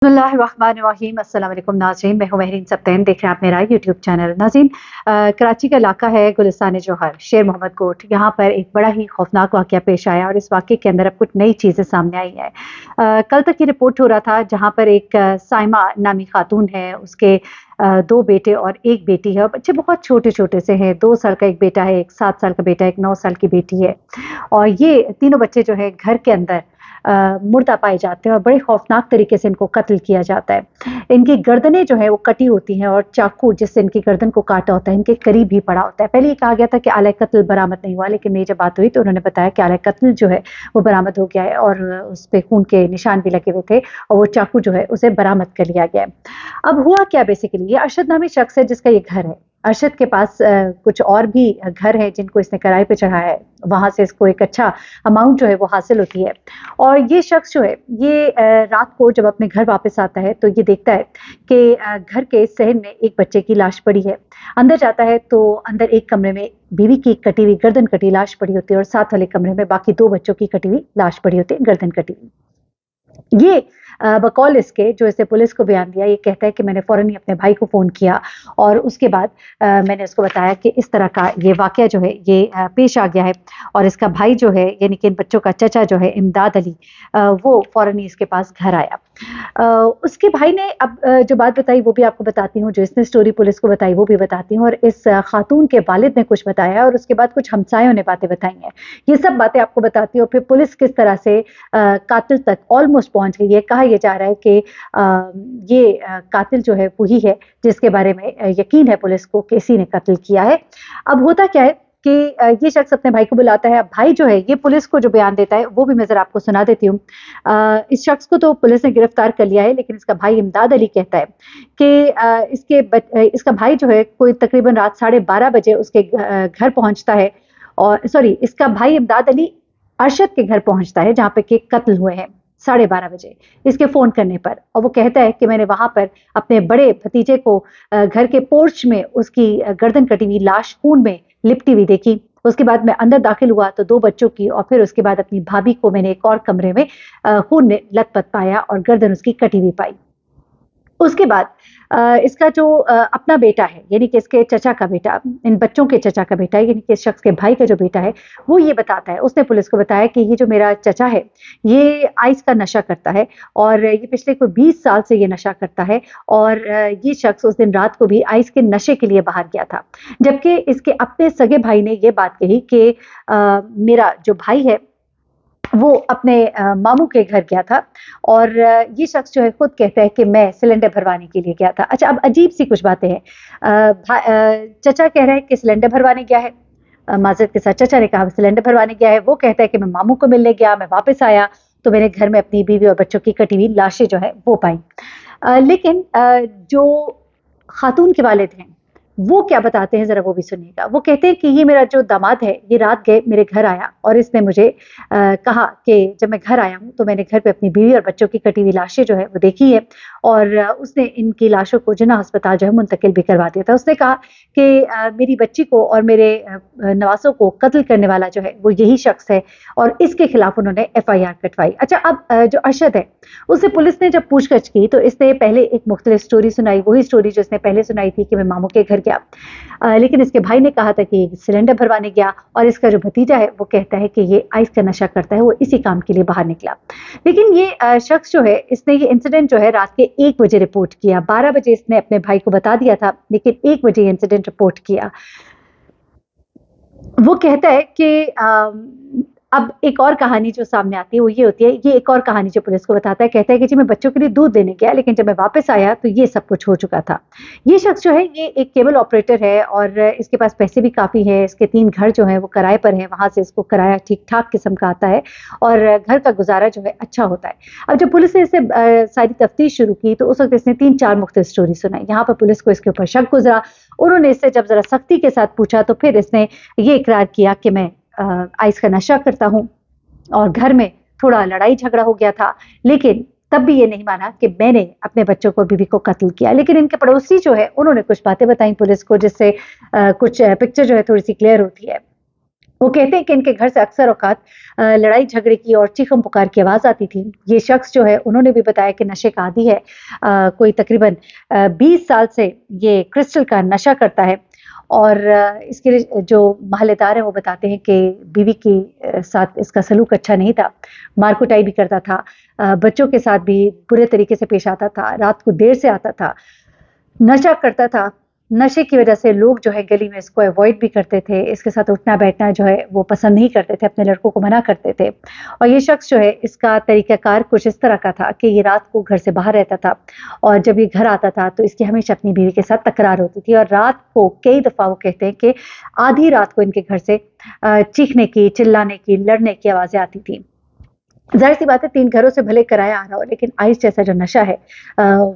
बिस्मिल्लाहिर्रहमानिर्रहीम। अस्सलाम वालेकुम नाज़रीन, मैं हूं महरीन सब्तैन, देख रहे हैं आप मेरा यूट्यूब चैनल। नाज़रीन, कराची का इलाका है गुलिस्तान जौहर, शेर मोहम्मद कोट। यहाँ पर एक बड़ा ही खौफनाक वाक़या पेश आया और इस वाक़े के अंदर अब कुछ नई चीज़ें सामने आई हैं। कल तक ये रिपोर्ट हो रहा था जहाँ पर एक साइमा नामी खातून है, उसके 2 बेटे और 1 बेटी है और बच्चे बहुत छोटे-छोटे से हैं। 2 साल का एक बेटा है, एक 7 साल का बेटा है, एक 9 साल की बेटी है। और ये तीनों बच्चे जो है घर के अंदर मुर्दा पाए जाते हैं और बड़े खौफनाक तरीके से इनको कत्ल किया जाता है। इनकी गर्दनें जो है वो कटी होती हैं और चाकू जिससे इनकी गर्दन को काटा होता है इनके करीब ही पड़ा होता है। पहले ये कहा गया था कि आला कत्ल बरामद नहीं हुआ, लेकिन मेरी जब बात हुई तो उन्होंने बताया कि आला कत्ल जो है वो बरामद हो गया है और उस पे खून के निशान भी लगे हुए थे और वो चाकू जो है उसे बरामद कर लिया गया है। अब हुआ क्या, बेसिकली ये अरशद नामी शख्स है जिसका ये घर है। अरशद के पास कुछ और भी घर है जिनको इसने किराए पे चढ़ाया है, वहां से इसको एक अच्छा अमाउंट जो है वो हासिल होती है। और ये शख्स जो है ये रात को जब अपने घर वापस आता है तो ये देखता है कि घर के सहन में एक बच्चे की लाश पड़ी है। अंदर जाता है तो अंदर एक कमरे में बीवी की कटी हुई गर्दन कटी लाश पड़ी होती है और साथ वाले कमरे में बाकी 2 बच्चों की कटी हुई लाश पड़ी होती है, गर्दन कटी हुई। ये बकौल इसके जो इसे पुलिस को बयान दिया, ये कहता है कि मैंने फौरन ही अपने भाई को फ़ोन किया और उसके बाद मैंने उसको बताया कि इस तरह का ये वाक़या जो है ये पेश आ गया है और इसका भाई जो है यानी कि इन बच्चों का चचा जो है इमदाद अली, वो फौरन ही इसके पास घर आया। उसके भाई ने अब जो बात बताई वो भी आपको बताती हूँ, जो इसने स्टोरी पुलिस को बताई वो भी बताती हूँ और इस खातून के वालिद ने कुछ बताया और उसके बाद कुछ हमसायों ने बातें बताई हैं। ये सब बातें आपको बताती हूँ। फिर पुलिस किस तरह से कातिल तक ऑलमोस्ट पहुंच गई है। कहा यह जा रहा है कि ये कातिल जो है वही है जिसके बारे में यकीन है पुलिस को कि इसी ने कत्ल किया है। अब होता क्या है कि ये शख्स अपने भाई को बुलाता है। अब भाई जो है ये पुलिस को जो बयान देता है वो भी मैं जरा आपको सुना देती हूँ। इस शख्स को तो पुलिस ने गिरफ्तार कर लिया है, लेकिन इसका भाई इमदाद अली कहता है कि इसका भाई जो है कोई तकरीबन रात 12:30 बजे उसके घर पहुंचता है और सॉरी, इसका भाई इमदाद अली अरशद के घर पहुंचता है जहां पे के कत्ल हुए हैं 12:30 बजे इसके फोन करने पर। और वो कहता है कि मैंने वहां पर अपने बड़े भतीजे को घर के पोर्च में उसकी गर्दन कटी हुई लाश खून में लिपटी हुई देखी। उसके बाद मैं अंदर दाखिल हुआ तो 2 बच्चों की और फिर उसके बाद अपनी भाभी को मैंने एक और कमरे में खून में लथपथ पाया और गर्दन उसकी कटी हुई पाई। उसके बाद इसका जो अपना बेटा है यानी कि इसके चचा का बेटा, इन बच्चों के चचा का बेटा है यानी कि इस शख्स के भाई का जो बेटा है, वो ये बताता है, उसने पुलिस को बताया कि ये जो मेरा चचा है ये आइस का नशा करता है और ये पिछले कोई 20 साल से ये नशा करता है और ये शख्स उस दिन रात को भी आइस के नशे के लिए बाहर गया था। जबकि इसके अपने सगे भाई ने ये बात कही कि मेरा जो भाई है वो अपने मामू के घर गया था और ये शख्स जो है खुद कहता है कि मैं सिलेंडर भरवाने के लिए गया था। अच्छा, अब अजीब सी कुछ बातें हैं। चचा कह रहे हैं कि सिलेंडर भरवाने गया है, माजरत के साथ चचा ने कहा सिलेंडर भरवाने गया है। वो कहता है कि मैं मामू को मिलने गया, मैं वापस आया तो मैंने घर में अपनी बीवी और बच्चों की कटी हुई लाशें जो है वो पाई। लेकिन जो खातून के वालिद हैं वो क्या बताते हैं जरा वो भी सुनिएगा। वो कहते हैं कि ये मेरा जो दामाद है ये रात गए मेरे घर आया और इसने मुझे कहा कि जब मैं घर आया हूँ तो मैंने घर पे अपनी बीवी और बच्चों की कटी हुई लाशें जो है वो देखी है और उसने इनकी लाशों को जिन्ना अस्पताल जो है मुंतकिल भी करवा दिया था। उसने कहा कि मेरी बच्ची को और मेरे नवासों को कत्ल करने वाला जो है वो यही शख्स है और इसके खिलाफ उन्होंने FIR कटवाई। अच्छा, अब जो अरशद है उससे पुलिस ने जब पूछताछ की तो इसने पहले एक मुख्तलिफ स्टोरी सुनाई, वही स्टोरी जो इसने पहले सुनाई थी कि मैं मामू के घर गया। लेकिन इसके भाई ने कहा था कि सिलेंडर भरवाने गया और इसका जो भतीजा है वो कहता है कि ये आइस का नशा करता है, वो इसी काम के लिए बाहर निकला। लेकिन ये शख्स जो है इसने ये इंसिडेंट जो है रात के 1 बजे रिपोर्ट किया। 12 बजे इसने अपने भाई को बता दिया था, लेकिन 1 बजे ये इंसिडेंट रिपोर्ट किया। वो कहता है कि अब एक और कहानी जो सामने आती है वो ये होती है, ये एक और कहानी जो पुलिस को बताता है, कहता है कि जी मैं बच्चों के लिए दूध देने गया लेकिन जब मैं वापस आया तो ये सब कुछ हो चुका था। ये शख्स जो है ये एक केबल ऑपरेटर है और इसके पास पैसे भी काफ़ी है। इसके 3 घर जो हैं वो किराए पर हैं, वहाँ से इसको किराया ठीक-ठाक किस्म का आता है और घर का गुजारा जो है अच्छा होता है। अब जब पुलिस ने इससे सारी तफ्तीश शुरू की तो उस वक़्त इसने 3-4 मुख्तलिफ स्टोरी सुनाई। यहाँ पर पुलिस को इसके ऊपर शक गुज़रा। उन्होंने इससे जब ज़रा सख्ती के साथ पूछा तो फिर इसने ये इकरार किया कि मैं आइस का नशा करता हूँ और घर में थोड़ा लड़ाई झगड़ा हो गया था, लेकिन तब भी ये नहीं माना कि मैंने अपने बच्चों को, बीवी को कत्ल किया। लेकिन इनके पड़ोसी जो है उन्होंने कुछ बातें बताई पुलिस को जिससे कुछ पिक्चर जो है थोड़ी सी क्लियर होती है। وہ کہتے ہیں کہ ان کے گھر سے اکثر اوقات لڑائی جھگڑے کی اور چیخم پکار کی آواز آتی تھی. یہ شخص جو ہے انہوں نے بھی بتایا کہ نشے کا عادی ہے. کوئی تقریباً 20 سال سے یہ کرسٹل کا نشہ کرتا ہے اور اس کے جو محلے دار ہیں وہ بتاتے ہیں کہ بیوی کے ساتھ اس کا سلوک اچھا نہیں تھا. مار کٹائی بھی کرتا تھا, بچوں کے ساتھ بھی برے طریقے سے پیش آتا تھا, رات کو دیر سے آتا تھا, نشہ کرتا تھا. نشے کی وجہ سے لوگ جو ہے گلی میں اس کو اوائڈ بھی کرتے تھے, اس کے ساتھ اٹھنا بیٹھنا جو ہے وہ پسند نہیں کرتے تھے, اپنے لڑکوں کو منع کرتے تھے. اور یہ شخص جو ہے اس کا طریقہ کار کچھ اس طرح کا تھا کہ یہ رات کو گھر سے باہر رہتا تھا اور جب یہ گھر آتا تھا تو اس کی ہمیشہ اپنی بیوی کے ساتھ تکرار ہوتی تھی, اور رات کو کئی دفعہ وہ کہتے ہیں کہ آدھی رات کو ان کے گھر سے چیخنے کی, چلانے کی, لڑنے کی آوازیں آتی تھیں. ظاہر سی بات ہے 3 گھروں سے بھلے کرایا آ رہا ہو, لیکن آئس جیسا جو نشہ ہے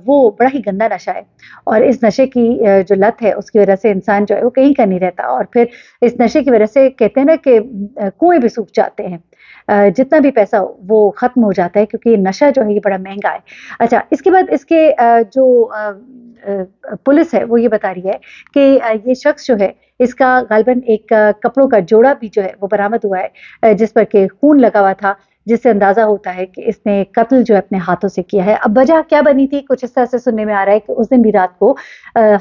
وہ بڑا ہی گندا نشہ ہے, اور اس نشے کی جو لت ہے اس کی وجہ سے انسان جو ہے وہ کہیں کا نہیں رہتا, اور پھر اس نشے کی وجہ سے کہتے ہیں نا کہ کنویں بھی سوکھ جاتے ہیں, جتنا بھی پیسہ ہو وہ ختم ہو جاتا ہے, کیونکہ یہ نشہ جو ہے یہ بڑا مہنگا ہے. اچھا, اس کے بعد اس کے جو پولیس ہے وہ یہ بتا رہی ہے کہ یہ شخص جو ہے اس کا غالباً ایک کپڑوں کا جوڑا بھی جو ہے وہ برآمد ہوا ہے جس پر کہ خون لگا ہوا تھا, جس سے اندازہ ہوتا ہے کہ اس نے قتل جو ہے اپنے ہاتھوں سے کیا ہے. اب وجہ کیا بنی تھی, کچھ اس طرح سے سننے میں آ رہا ہے کہ اس دن بھی رات کو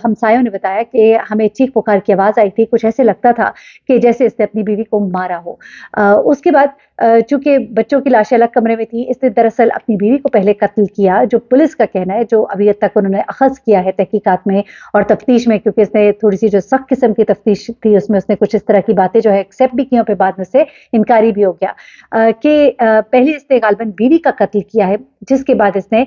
ہمسایوں نے بتایا کہ ہمیں چیخ پکار کی آواز آئی تھی, کچھ ایسے لگتا تھا کہ جیسے اس نے اپنی بیوی کو مارا ہو. اس کے بعد چونکہ بچوں کی لاشیں الگ کمرے میں تھی, اس نے دراصل اپنی بیوی کو پہلے قتل کیا, جو پولیس کا کہنا ہے, جو ابھی تک انہوں نے اخذ کیا ہے تحقیقات میں اور تفتیش میں, کیونکہ اس نے تھوڑی سی جو سخت قسم کی تفتیش تھی اس میں اس نے کچھ اس طرح کی باتیں جو ہے ایکسیپٹ بھی کی, اور پھر بعد میں سے انکاری بھی ہو گیا کہ پہلے اس نے غالباً بیوی کا قتل کیا ہے, جس کے بعد اس نے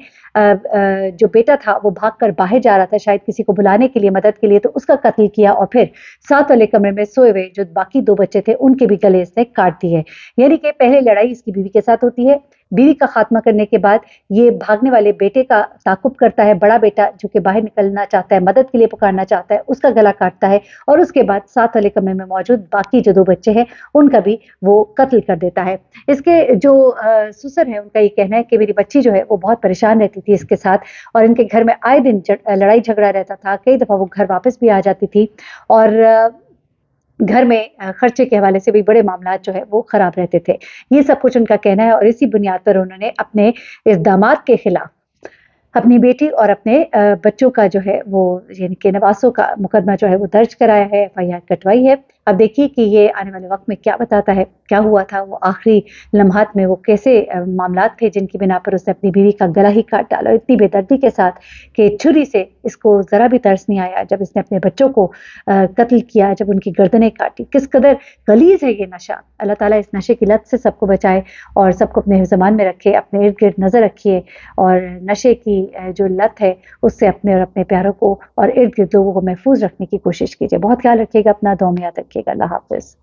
جو بیٹا تھا وہ بھاگ کر باہر جا رہا تھا شاید کسی کو بلانے کے لیے, مدد کے لیے, تو اس کا قتل کیا, اور پھر ساتھ والے کمرے میں سوئے ہوئے جو باقی 2 بچے تھے ان کے بھی گلے اس نے کاٹ دیے. یعنی کہ پہلے لڑائی اس کی بیوی کے ساتھ ہوتی ہے, بیوی کا خاتمہ کرنے کے بعد یہ بھاگنے والے بیٹے کا تعاقب کرتا ہے, بڑا بیٹا جو کہ باہر نکلنا چاہتا ہے, مدد کے لیے پکارنا چاہتا ہے, اس کا گلا کاٹتا ہے, اور اس کے بعد ساتھ والے کمرے میں موجود باقی جو 2 بچے ہیں ان کا بھی وہ قتل کر دیتا ہے. اس کے جو سسر ہیں ان کا یہ کہنا ہے کہ میری بچی جو ہے وہ بہت پریشان رہتی تھی اس کے ساتھ, اور ان کے گھر میں آئے دن لڑائی جھگڑا رہتا تھا, کئی دفعہ وہ گھر واپس بھی آ جاتی تھی, اور گھر میں خرچے کے حوالے سے بھی بڑے معاملات جو ہے وہ خراب رہتے تھے. یہ سب کچھ ان کا کہنا ہے, اور اسی بنیاد پر انہوں نے اپنے اس داماد کے خلاف اپنی بیٹی اور اپنے بچوں کا جو ہے وہ یعنی کہ نواسوں کا مقدمہ جو ہے وہ درج کرایا ہے, FIR کٹوائی ہے. اب دیکھیے کہ یہ آنے والے وقت میں کیا بتاتا ہے, کیا ہوا تھا, وہ آخری لمحات میں وہ کیسے معاملات تھے جن کی بنا پر اس نے اپنی بیوی کا گلا ہی کاٹ ڈالا, اتنی بے دردی کے ساتھ کہ چھری سے اس کو ذرا بھی ترس نہیں آیا جب اس نے اپنے بچوں کو قتل کیا, جب ان کی گردنیں کاٹی. کس قدر غلیظ ہے یہ نشہ. اللہ تعالیٰ اس نشے کی لت سے سب کو بچائے اور سب کو اپنے زمان میں رکھے, اپنے ارد گرد نظر رکھیے, اور نشے کی جو لت ہے اس سے اپنے اور اپنے پیاروں کو اور ارد گرد لوگوں کو محفوظ رکھنے کی کوشش کیجیے. بہت خیال رکھیے گا اپنا, دعا میں یاد رکھیے گا. اللہ حافظ.